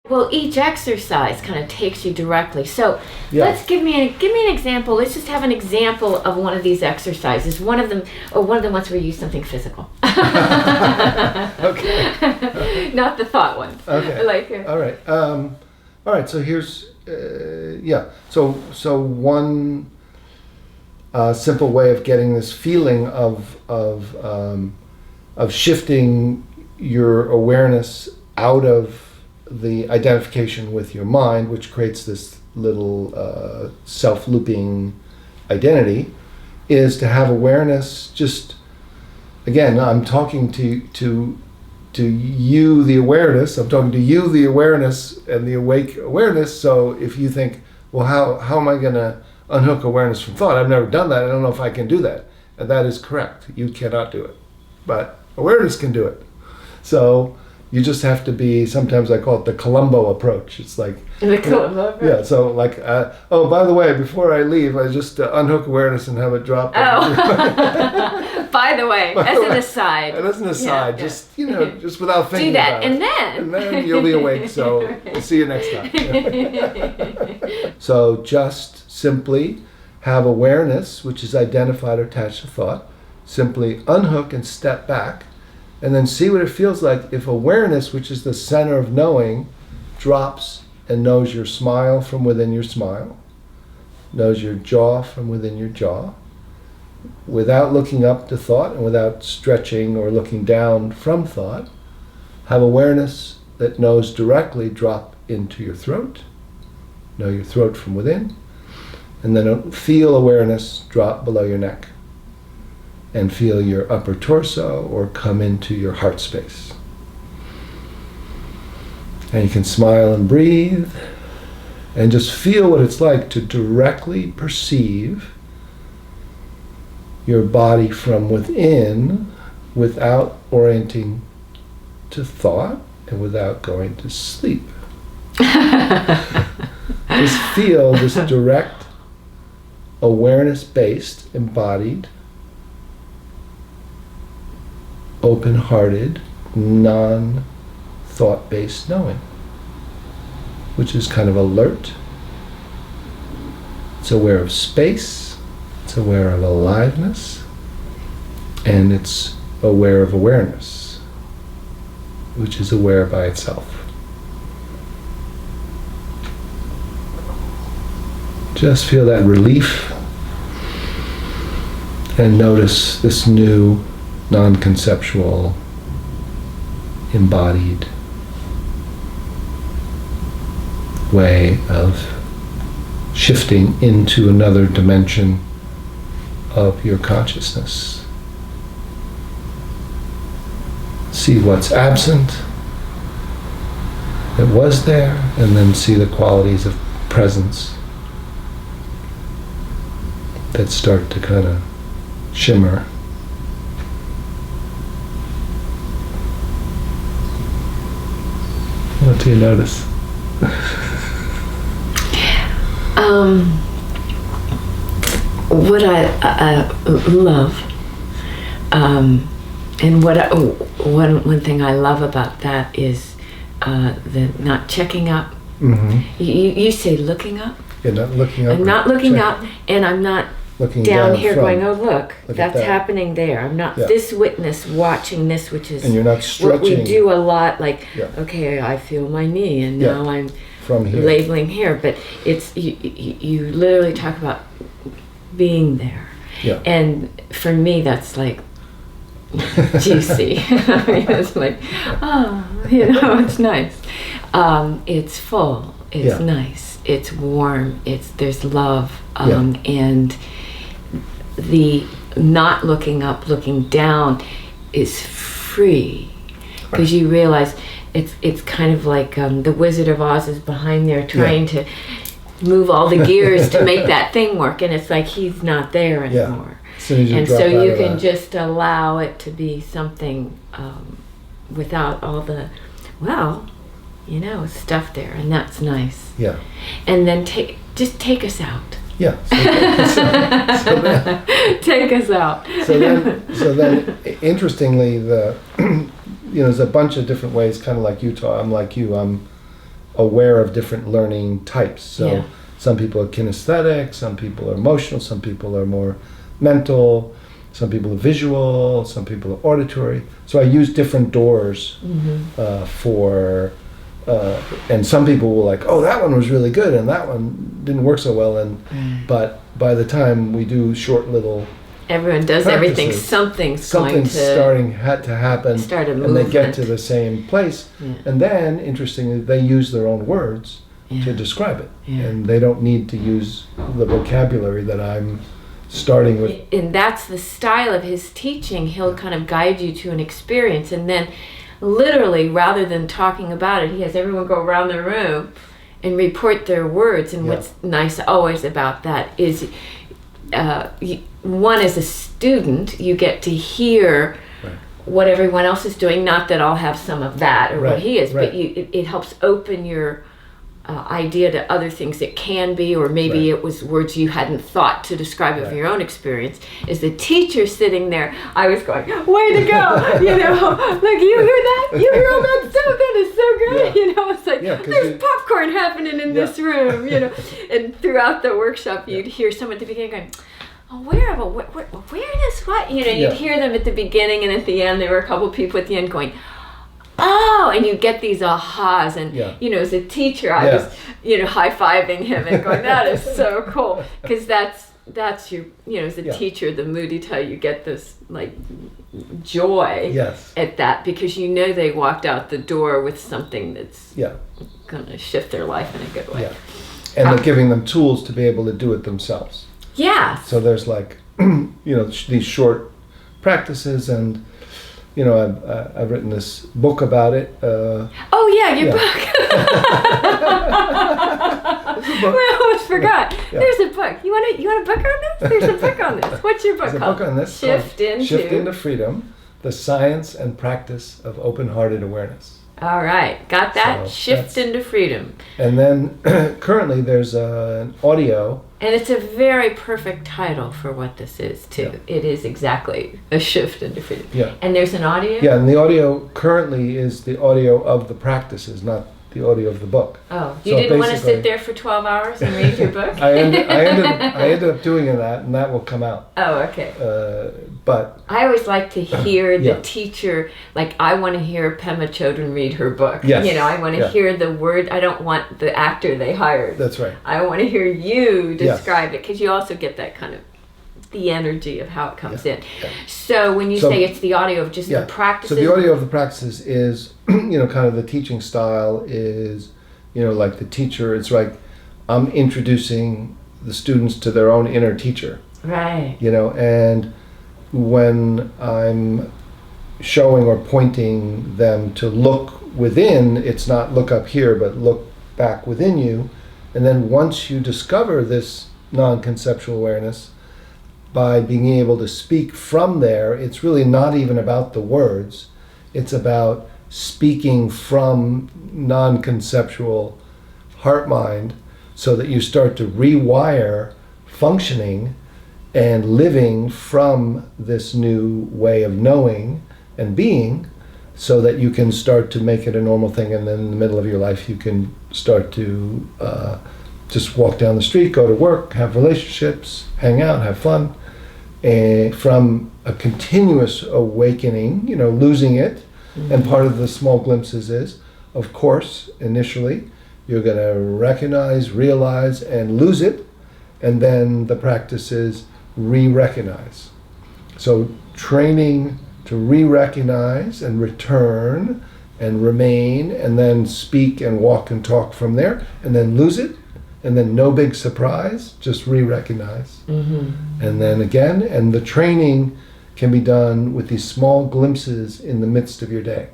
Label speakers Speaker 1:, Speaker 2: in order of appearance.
Speaker 1: Well, each exercise kind of takes you directly. So
Speaker 2: Yeah.
Speaker 1: let's give me an example. Let's just have an example of one of these exercises. One of them ones where you use something physical.
Speaker 2: Okay.
Speaker 1: Not the thought ones.
Speaker 2: Okay. All right. All right. So here's So one simple way of getting this feeling of shifting your awareness out of the identification with your mind, which creates this little self-looping identity, is to have awareness. Just again, I'm talking to you, the awareness. I'm talking to you, the awareness, and the awake awareness. So if you think, well, how am I going to unhook awareness from thought? I've never done that. I don't know if I can do that. And that is correct. You cannot do it, but awareness can do it. So you just have to be, sometimes I call it the Columbo approach. It's like,
Speaker 1: The Columbo approach?
Speaker 2: Yeah, so like, oh, by the way, before I leave, I just unhook awareness and have it drop.
Speaker 1: Oh, by the way, as an aside.
Speaker 2: As an aside, just, just without thinking
Speaker 1: do that,
Speaker 2: about it. And then you'll be awake, so we'll see you next time. So just simply have awareness, which is identified or attached to thought, simply unhook and step back, and then see what it feels like if awareness, which is the center of knowing, drops and knows your smile from within your smile, knows your jaw from within your jaw, without looking up to thought and without stretching or looking down from thought. Have awareness that knows directly drop into your throat, know your throat from within, and then feel awareness drop below your neck, and feel your upper torso or come into your heart space. And you can smile and breathe and just feel what it's like to directly perceive your body from within without orienting to thought and without going to sleep. Just feel this direct, awareness-based, embodied, open-hearted, non-thought-based knowing, which is kind of alert. It's aware of space, it's aware of aliveness, and it's aware of awareness, which is aware by itself. Just feel that relief and notice this new non-conceptual, embodied way of shifting into another dimension of your consciousness. See what's absent that was there, and then see the qualities of presence that start to kind of shimmer. What do you notice?
Speaker 1: What I love, and one thing I love about that is the not checking up.
Speaker 2: Mm-hmm.
Speaker 1: You say looking up?
Speaker 2: Yeah, not looking up.
Speaker 1: I'm not looking up, and I'm not
Speaker 2: looking
Speaker 1: down here
Speaker 2: from,
Speaker 1: going, oh look that's
Speaker 2: that.
Speaker 1: happening there. I'm not this witness watching this, which is
Speaker 2: and you're not stretching.
Speaker 1: what we do a lot, like,
Speaker 2: Yeah.
Speaker 1: okay, I feel my knee, and now I'm
Speaker 2: from here.
Speaker 1: labeling here, but it's you literally talk about being there.
Speaker 2: Yeah.
Speaker 1: And for me that's like juicy. I mean, it's like, oh, it's nice. It's full, it's nice, it's warm, there's love, and the not looking up, looking down is free, because you realize it's kind of like the Wizard of Oz is behind there trying to move all the gears to make that thing work, and it's like he's not there anymore. And so you can just allow it to be something without all the stuff there, and that's nice.
Speaker 2: Yeah.
Speaker 1: And then take us out.
Speaker 2: Yeah.
Speaker 1: Take us out.
Speaker 2: So then, interestingly, there's a bunch of different ways, kind of like you talk. I'm like you. aware of different learning types. So
Speaker 1: Yeah.
Speaker 2: some people are kinesthetic, some people are emotional, some people are more mental, some people are visual, some people are auditory. So I use different doors for, and some people will like, oh, that one was really good and that one didn't work so well. And but by the time we do short little
Speaker 1: Everyone does everything. Something's going to
Speaker 2: starting to happen,
Speaker 1: start a
Speaker 2: and
Speaker 1: movement.
Speaker 2: they get to the same place.
Speaker 1: Yeah.
Speaker 2: And then, interestingly, they use their own words to describe it, and they don't need to use the vocabulary that I'm starting with.
Speaker 1: And that's the style of his teaching. He'll kind of guide you to an experience, and then literally, rather than talking about it, he has everyone go around the room and report their words. And what's nice always about that is one, as a student, you get to hear what everyone else is doing. Not that I'll have some of that or what he is, but it helps open your idea to other things it can be, or maybe it was words you hadn't thought to describe of your own experience. As the teacher sitting there, I was going, way to go, you know, like, you hear that? You hear all that stuff? That is so good, you know, it's like, there's popcorn happening in this room, you know. And throughout the workshop, you'd hear someone at the beginning going, aware of awareness, what? You know, you'd hear them at the beginning, and at the end, there were a couple people at the end going, oh, and you get these ahas, and you know, as a teacher, I was, you know, high-fiving him and going, that is so cool, because that's your, you know, as a teacher, the moody tell, you get this like joy at that, because you know they walked out the door with something that's gonna shift their life in a good way.
Speaker 2: And they're giving them tools to be able to do it themselves. So there's like, you know, these short practices, and you know, I've written this book about it. Your
Speaker 1: book. I almost forgot. There's a book. You want a book on this? There's a book on this. What's your book called?
Speaker 2: There's a book on this.
Speaker 1: Shift
Speaker 2: into Freedom: The Science and Practice of Open-Hearted Awareness.
Speaker 1: All right, got that. So Shift into Freedom.
Speaker 2: And then currently there's an audio.
Speaker 1: And it's a very perfect title for what this is, too. It is exactly a shift into freedom. And there's an audio?
Speaker 2: Yeah, and the audio currently is the audio of the practices, not the audio of the book.
Speaker 1: Oh, you didn't want to sit there for 12 hours and read your book?
Speaker 2: I ended up doing that, and that will come out.
Speaker 1: Oh, okay.
Speaker 2: But
Speaker 1: I always like to hear the teacher, like I want to hear Pema Chodron read her book.
Speaker 2: Yes.
Speaker 1: You know, I want to hear the word. I don't want the actor they hired.
Speaker 2: That's right.
Speaker 1: I want to hear you describe it, because you also get that kind of the energy of how it comes in. So when you say it's the audio of just the practices.
Speaker 2: So the audio of the practices is, you know, kind of the teaching style is, you know, like the teacher, it's like I'm introducing the students to their own inner teacher.
Speaker 1: Right.
Speaker 2: You know, and when I'm showing or pointing them to look within, it's not look up here, but look back within you. And then once you discover this non-conceptual awareness, by being able to speak from there, it's really not even about the words. It's about speaking from non-conceptual heart-mind, so that you start to rewire functioning and living from this new way of knowing and being, so that you can start to make it a normal thing. And then in the middle of your life, you can start to just walk down the street, go to work, have relationships, hang out, have fun. And from a continuous awakening, you know, losing it. And part of the small glimpses is, of course, initially, you're going to recognize, realize, and lose it. And then the practice is re-recognize. So training to re-recognize and return and remain, and then speak and walk and talk from there, and then lose it. And then no big surprise, just re-recognize. And then again, and the training can be done with these small glimpses in the midst of your day.